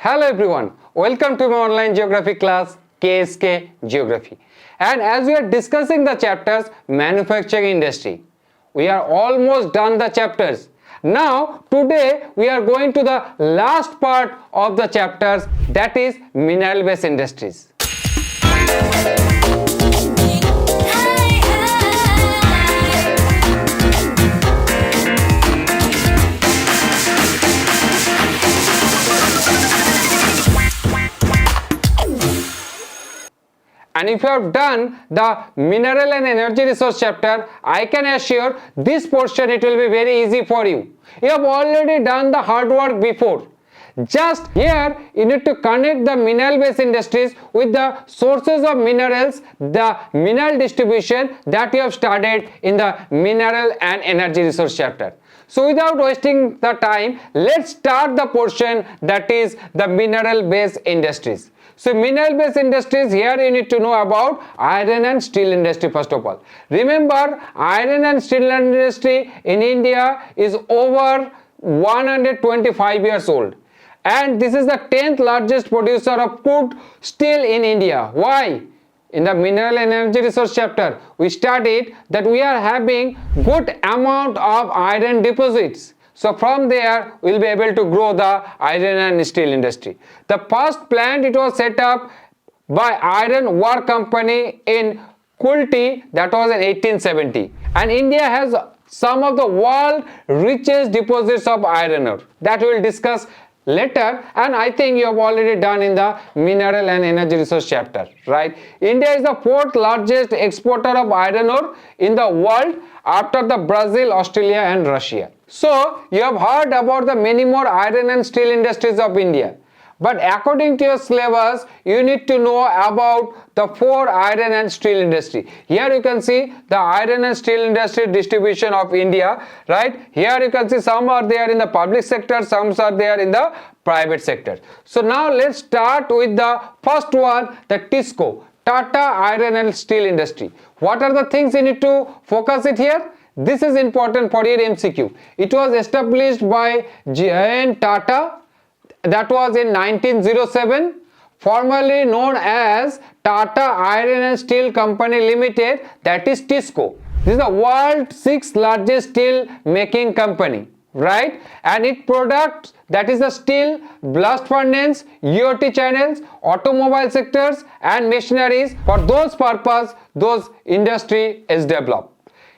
Hello everyone, welcome to my online geography class KSK Geography. And as we are discussing the chapters manufacturing industry, we are almost done the chapters. Now today we are going to the last part of the chapters, that is mineral based industries. And if you have done the mineral and energy resource chapter, I can assure this portion it will be very easy for you. You have already done the hard work before. Just here you need to connect the mineral based industries with the sources of minerals, the mineral distribution that you have studied in the mineral and energy resource chapter. So without wasting the time, let's start the portion that is the mineral based industries. So mineral based industries, here you need to know about iron and steel industry first of all. Remember, iron and steel industry in India is over 125 years old. And this is the 10th largest producer of crude steel in India. Why? In the mineral and energy resource chapter, we studied that we are having good amount of iron deposits. So from there, we will be able to grow the iron and steel industry. The first plant it was set up by Iron Ore Company in Kulti, that was in 1870. And India has some of the world's richest deposits of iron ore. That we will discuss later, and I think you have already done in the mineral and energy resource chapter, right? India is the 4th largest exporter of iron ore in the world after the Brazil, Australia and Russia. So you have heard about the many more iron and steel industries of India. But according to your syllabus, you need to know about the 4 iron and steel industry. Here you can see the iron and steel industry distribution of India, right? Here you can see some are there in the public sector, some are there in the private sector. So now let's start with the first one, the TISCO, Tata Iron and Steel Industry. What are the things you need to focus it here? This is important for your MCQ. It was established by J.N. Tata. That was in 1907, formerly known as Tata Iron and Steel Company Limited, that is TISCO. This is the world's 6th largest steel making company, right? And its products, that is the steel, blast furnace, UOT channels, automobile sectors and machineries. For those purpose, those industry is developed.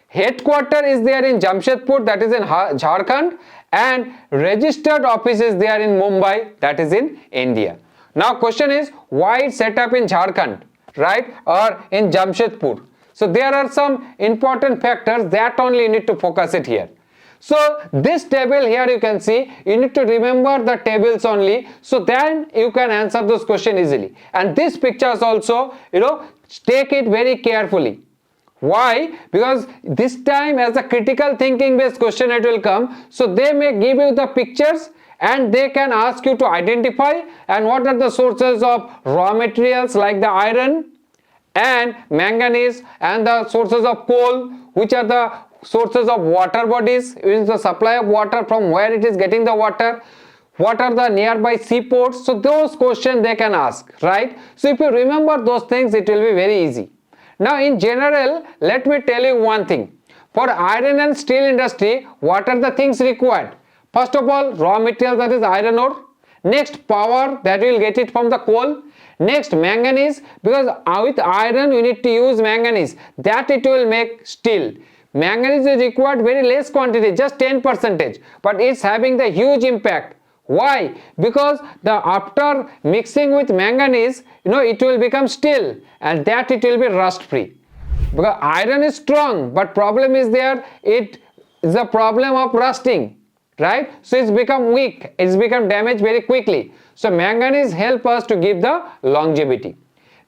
Headquarter is there in Jamshedpur, that is in Jharkhand, and registered office is there in Mumbai, that is in India. Now question is, why it's set up in Jharkhand, right, or in Jamshedpur? So there are some important factors that only you need to focus it here. So this table here you can see, you need to remember the tables only, so then you can answer those questions easily. And these pictures also, take it very carefully. Why? Because this time as a critical thinking based question it will come, so they may give you the pictures and they can ask you to identify and what are the sources of raw materials like the iron and manganese, and the sources of coal, which are the sources of water bodies, is the supply of water, from where it is getting the water, what are the nearby seaports. So those questions they can ask, right? So if you remember those things, it will be very easy. Now in general, let me tell you one thing. For iron and steel industry, what are the things required? First of all, raw material, that is iron ore. Next, power, that we will get it from the coal. Next, manganese, because with iron you need to use manganese, that it will make steel. Manganese is required very less quantity, just 10%, but it's having the huge impact. Why? Because after mixing with manganese, it will become steel, and that it will be rust free. Because iron is strong, but problem is there, it is a problem of rusting, right? So it's become weak, it's become damaged very quickly. So manganese help us to give the longevity.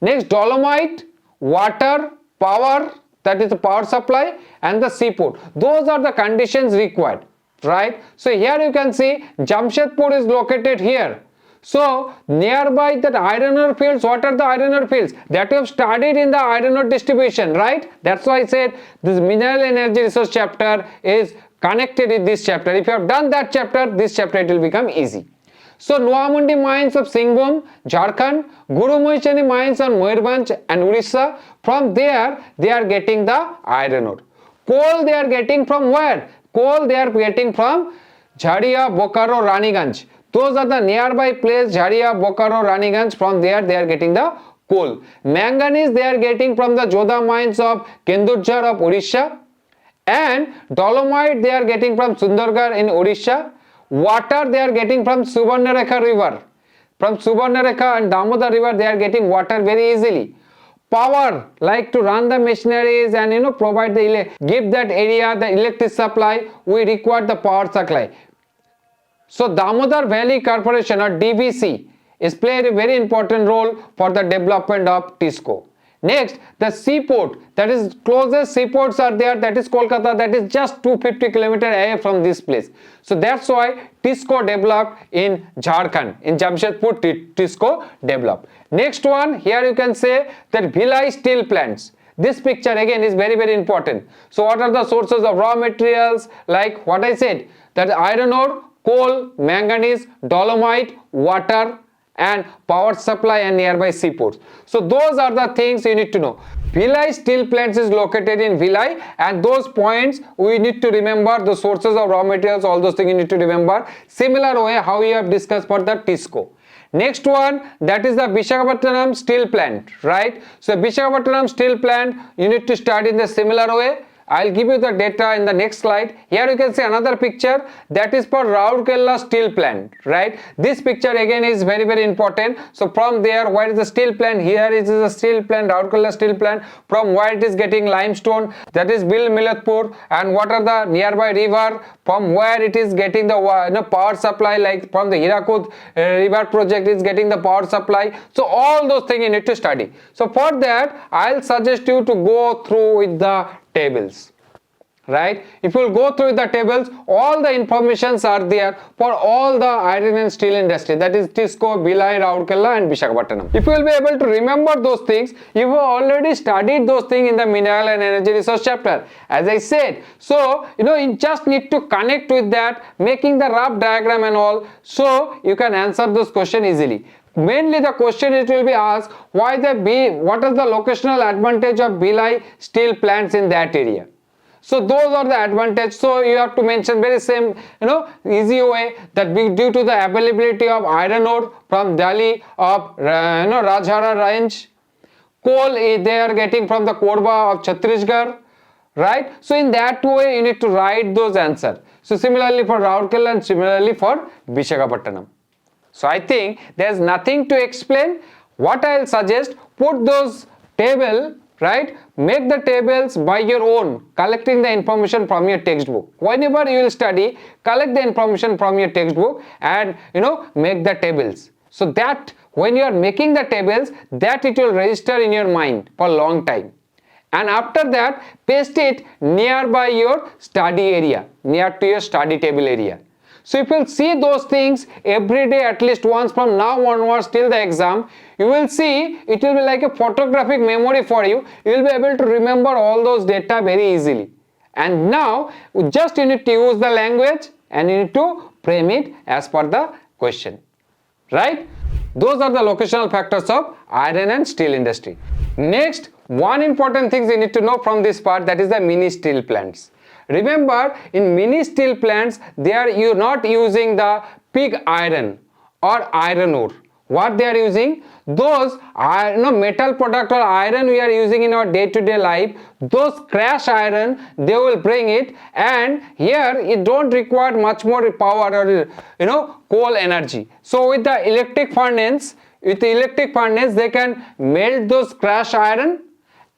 Next, dolomite, water, power, that is the power supply, and the seaport. Those are the conditions required. Right? So here you can see Jamshedpur is located here. So nearby that iron ore fields, what are the iron ore fields? That we have studied in the iron ore distribution, right? That's why I said this mineral energy resource chapter is connected with this chapter. If you have done that chapter, this chapter it will become easy. So Noamundi mines of Singhbhum, Jharkhand, Guru Mohichani mines on Mayurbhanj and Odisha. From there they are getting the iron ore. Coal they are getting from where? Coal they are getting from Jharia, Bokaro, Raniganj. Those are the nearby places, Jharia, Bokaro, Raniganj. From there they are getting the coal. Manganese they are getting from the Jodha mines of Kendurjhar of Odisha. And dolomite they are getting from Sundargarh in Odisha. Water they are getting from Subarnarekha river. From Subarnarekha and Damodar river they are getting water very easily. Power, like to run the machineries and provide the give that area the electric supply, we require the power supply. So Damodar Valley Corporation or DVC is played a very important role for the development of TISCO. Next, the seaport, that is closest seaports are there, that is Kolkata, that is just 250 km away from this place. So that's why TISCO developed in Jharkhand, in Jamshedpur TISCO developed. Next one, here you can say that Bhilai steel plants. This picture again is very very important. So what are the sources of raw materials? Like what I said, that iron ore, coal, manganese, dolomite, water, and power supply and nearby seaports. So those are the things you need to know. Bhilai steel plants is located in Bhilai, and those points we need to remember, the sources of raw materials, all those things you need to remember. Similar way how we have discussed for the TISCO. Next one, that is the Visakhapatnam steel plant, right? So Visakhapatnam steel plant you need to study in the similar way. I'll give you the data in the next slide. Here you can see another picture, that is for Rourkela steel plant, right? This picture again is very very important. So from there, where is the steel plant? Here is the steel plant, Rourkela steel plant. From where it is getting limestone, that is Bil Millatpur. And what are the nearby river? From where it is getting the power supply, like from the Hirakud river project is getting the power supply. So all those things you need to study. So for that, I'll suggest you to go through with the tables, right? If you will go through the tables, all the informations are there for all the iron and steel industry, that is TISCO, Bhilai, Rourkela and Visakhapatnam. If you will be able to remember those things, you have already studied those things in the mineral and energy resource chapter, as I said. So you just need to connect with that, making the rough diagram and all, so you can answer those questions easily. Mainly the question it will be asked, what is the locational advantage of Bhilai steel plants in that area? So those are the advantages. So you have to mention very same easy way, that due to the availability of iron ore from Delhi of Rajhara range, coal they are getting from the Korba of Chhattisgarh, right? So in that way you need to write those answers. So similarly for Rourkela and similarly for Visakhapatnam. So I think there is nothing to explain. What I will suggest, put those table, right? Make the tables by your own, collecting the information from your textbook. Whenever you will study, collect the information from your textbook and make the tables. So that when you are making the tables, that it will register in your mind for a long time. And after that, paste it nearby your study area, near to your study table area. So if you will see those things every day at least once from now onwards till the exam, you will see it will be like a photographic memory for you. You will be able to remember all those data very easily. And now just you need to use the language and you need to frame it as per the question, right? Those are the locational factors of iron and steel industry. Next, one important thing you need to know from this part, that is the mini steel plants. Remember, in mini steel plants, you're not using the pig iron or iron ore. What they are using? Those metal product or iron we are using in our day-to-day life, those crash iron, they will bring it, and here it don't require much more power or coal energy. So with the electric furnace, they can melt those crash iron,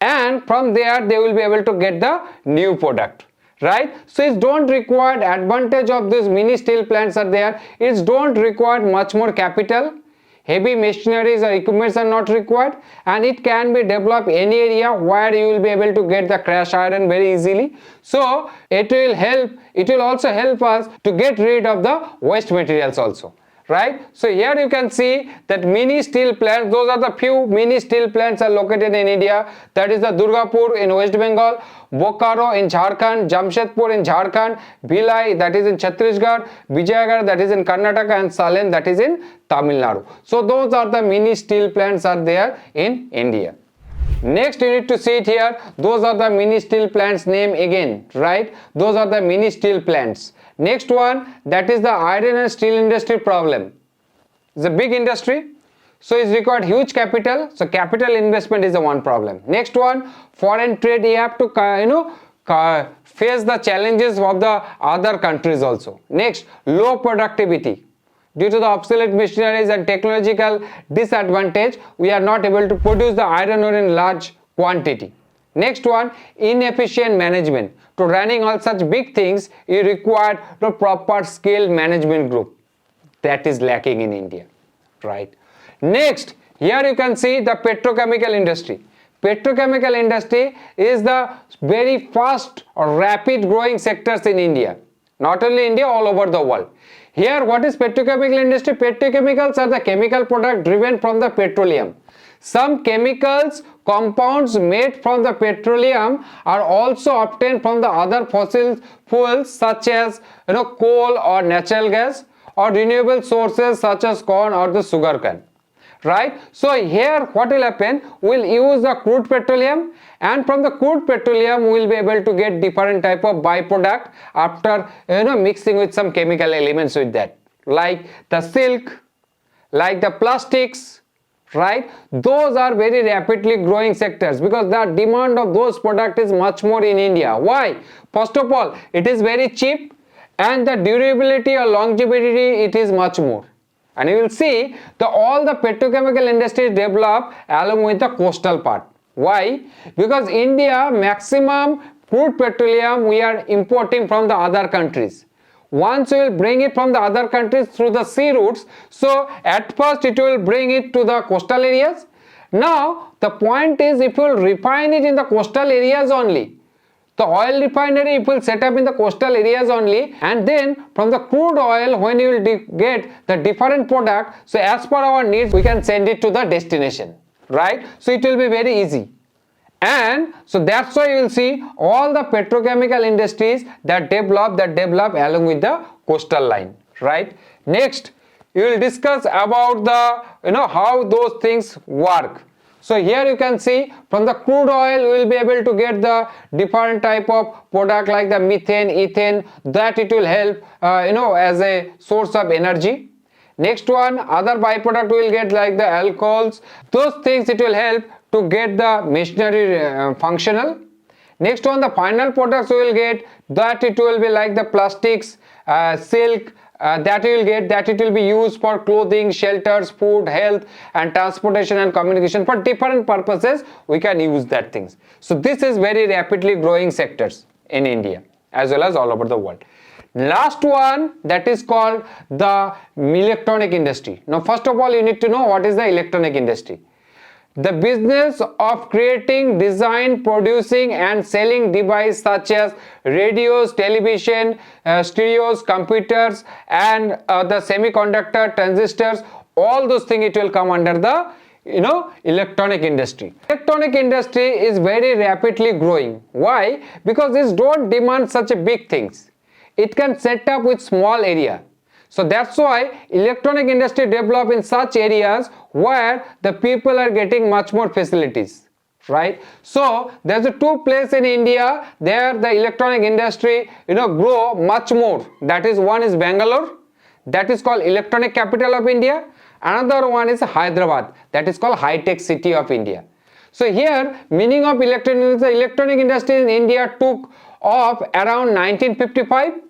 and from there they will be able to get the new product. Right? So it don't require, advantage of these mini steel plants are there, it don't require much more capital, heavy machineries or equipments are not required, and it can be developed any area where you will be able to get the crash iron very easily. So it will also help us to get rid of the waste materials also. right? So here you can see that mini steel plants, those are the few mini steel plants are located in India. That is the Durgapur in West Bengal, Bokaro in Jharkhand, Jamshedpur in Jharkhand, Bhilai that is in Chhattisgarh, Vijayanagar that is in Karnataka, and Salem that is in Tamil Nadu. So those are the mini steel plants are there in India. Next you need to see it here, those are the mini steel plants name again, right? Those are the mini steel plants. Next one, that is the iron and steel industry problem. It's a big industry, so it's required huge capital, so capital investment is the one problem. Next one, foreign trade, you have to face the challenges of the other countries also. Next, low productivity. Due to the obsolete machineries and technological disadvantage, we are not able to produce the iron ore in large quantity. Next one, inefficient management. To running all such big things, you require the proper skilled management group. That is lacking in India, right? Next, here you can see the petrochemical industry. Petrochemical industry is the very fast or rapid growing sectors in India. Not only India, all over the world. Here, what is petrochemical industry? Petrochemicals are the chemical product driven from the petroleum. Some chemicals, compounds made from the petroleum are also obtained from the other fossil fuels such as coal or natural gas, or renewable sources such as corn or the sugar cane. Right? So here what will happen, we'll use the crude petroleum, and from the crude petroleum we'll be able to get different type of byproduct after mixing with some chemical elements with that, like the silk, like the plastics, right? Those are very rapidly growing sectors because the demand of those products is much more in India. Why? First of all, it is very cheap, and the durability or longevity it is much more. And you will see all the petrochemical industries develop along with the coastal part. Why? Because India maximum crude petroleum we are importing from the other countries. Once we will bring it from the other countries through the sea routes, so at first it will bring it to the coastal areas. Now the point is, if you will refine it in the coastal areas only, the oil refinery it will set up in the coastal areas only, and then from the crude oil when you will get the different product, so as per our needs we can send it to the destination, right? So it will be very easy. And so that's why you will see all the petrochemical industries that develop along with the coastal line, right? Next you will discuss about the how those things work. So here you can see from the crude oil we will be able to get the different type of product like the methane, ethane, that it will help as a source of energy. Next one, other byproduct we will get like the alcohols, those things it will help to get the machinery functional. Next one, the final products we will get, that it will be like the plastics, silk, that you will get, that it will be used for clothing, shelters, food, health and transportation and communication. For different purposes we can use that things. So this is very rapidly growing sectors in India as well as all over the world. Last one, that is called the electronic industry. Now first of all you need to know what is the electronic industry. The business of creating, design, producing and selling devices such as radios, television, stereos, computers and the semiconductor, transistors, all those things it will come under the electronic industry. Electronic industry is very rapidly growing. Why? Because this don't demand such a big things. It can set up with small area. So that's why electronic industry develop in such areas where the people are getting much more facilities, right? So there's a two place in India there the electronic industry grow much more. That is, one is Bangalore, that is called electronic capital of India. Another one is Hyderabad, that is called high tech city of India. So here meaning of electronic industry in India took off around 1955.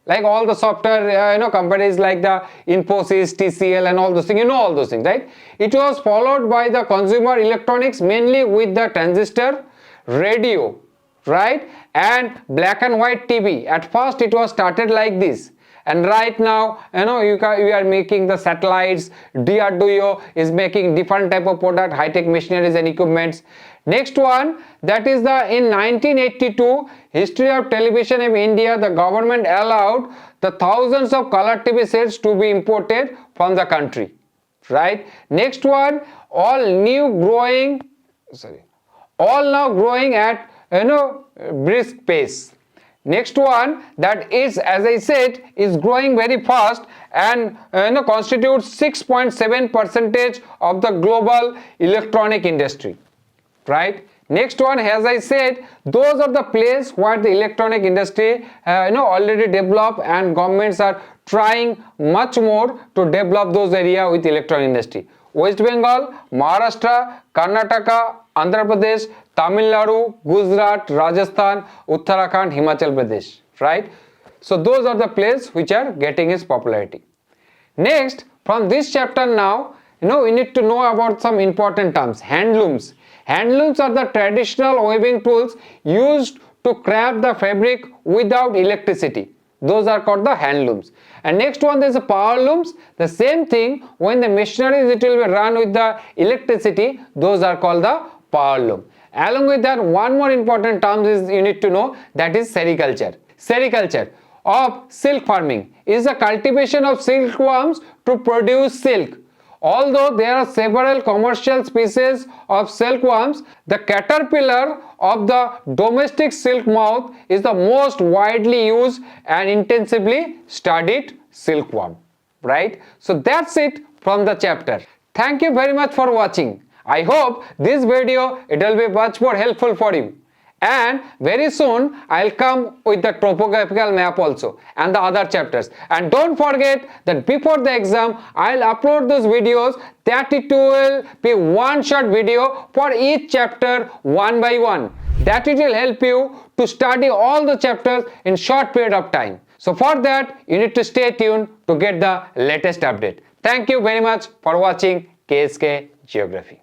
Like all the software companies like the Infosys, TCL and all those things, all those things, right? It was followed by the consumer electronics mainly with the transistor, radio, right? And black and white TV. At first it was started like this, And right now, we are making the satellites. DRDO is making different type of product, high-tech machineries and equipments. Next one, that is in 1982, history of television in India, the government allowed the thousands of color TV sets to be imported from the country. Right? Next one, all now growing at brisk pace. Next one, that is, as I said, is growing very fast and constitutes 6.7% of the global electronic industry. Right? Next one, as I said, those are the places where the electronic industry already developed, and governments are trying much more to develop those areas with electronic industry. West Bengal, Maharashtra, Karnataka, Andhra Pradesh, Tamil Nadu, Gujarat, Rajasthan, Uttarakhand, Himachal Pradesh. Right? So those are the places which are getting its popularity. Next, from this chapter now, we need to know about some important terms. Handlooms. Handlooms are the traditional weaving tools used to craft the fabric without electricity. Those are called the handlooms. And next one, there is a power looms. The same thing, when the machineries it will be run with the electricity, those are called the power loom. Along with that, one more important term is you need to know, that is sericulture. Sericulture of silk farming is the cultivation of silkworms to produce silk. Although there are several commercial species of silkworms, the caterpillar of the domestic silk moth is the most widely used and intensively studied silkworm. Right? So that's it from the chapter. Thank you very much for watching. I hope this video it will be much more helpful for you. And very soon I'll come with the topographical map also and the other chapters. And don't forget that before the exam I'll upload those videos, that it will be one short video for each chapter one by one. That it will help you to study all the chapters in short period of time. So for that you need to stay tuned to get the latest update. Thank you very much for watching KSK Geography.